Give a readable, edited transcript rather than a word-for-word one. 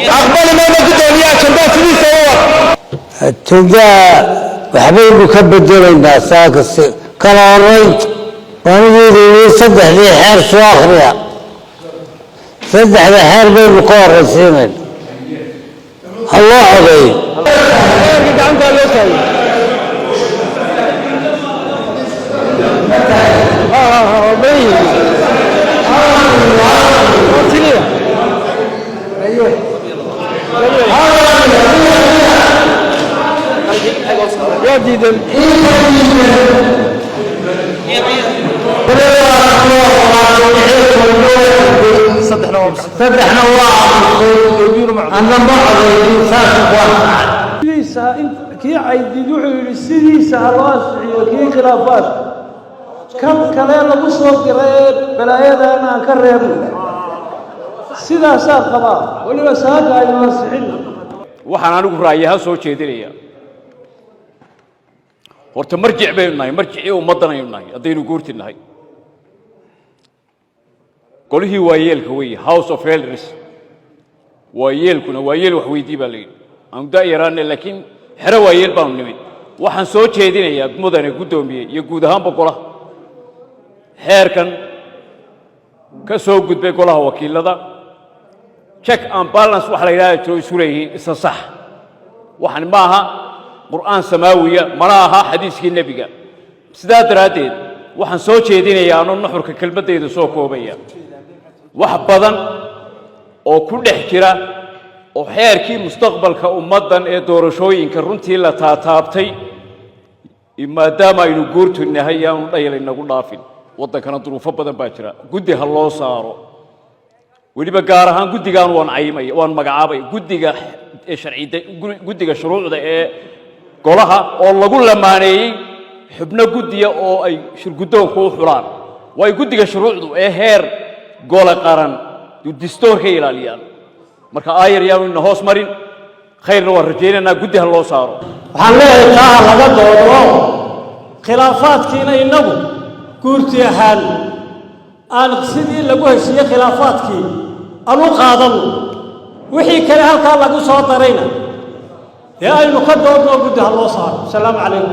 أقبل ما نقدر يا شباب في سوا التجاه وحبيب كبدل الناس ساكس كلا الريت وانا يريد يصدح لي حار سواخريا صدح لي حار بين بقور السمن الله عليه يا ديدن صدحنا الله أنا بعض سيديسا كي عيدي وحي سيديسا الله كي خلافات كم كلام لو سو غريب بلايدا انا كريب سيدا صار قبا ولو ساقا اي مسخين waxaan anigu raayaha soo jeedinaya horta marjic baynahay marjici ummadana nahay hadaynu guurtinahay qolihii waayeelka way house of elders waayeelkuna waayeel wax weydii baa leeyahay aan daayiraan laakiin xira waayeel baan nimid waxaan soo jeedinayaa mudane gudoomiye iyo guud ahaan boqolaha heerkan ka soo gudbay golaha wakiilada check and balance waxa la yiraahdo isuleeyay isa sax waxan maaha quraan samaawiya malaha xadiiskii nabiga sidaa daraadeed waxaan soo jeedinayaa inuu nuxurka kelmadeyda soo koobaya wax badan oo ku dhex jira oo xeerkii mustaqbalka ummadan ee doorashooyinka runtii la taataabtay maadaama aynu guurtinahay aan dhayl inagu dhaafin wadankana duruufo badan baa jira guddi ha loo saaro waliba gaar ahaan guddigan waan magacaabay guddiga sharciida guddiga shuruucda ee golaha oo lagu lamaaneeyay xubno guddiga oo ay shirgudoonku u xulaan way guddiga shuruucdu ee heer gole qaran dastuurka ilaaliyaan marka ayar yaanu hoos marin khayrna waan rajaynaynaa guddi ha loo saaro waxaan leeyahay laga doodo khilaafaadkiina inagu guurti ahaan aan sidii lagu heshiiyay khilaafaadkii anu qaadan wixii kale halka lagu soo darayna ee aynu ka doodno guddi ha loo saaro salaamu calaykum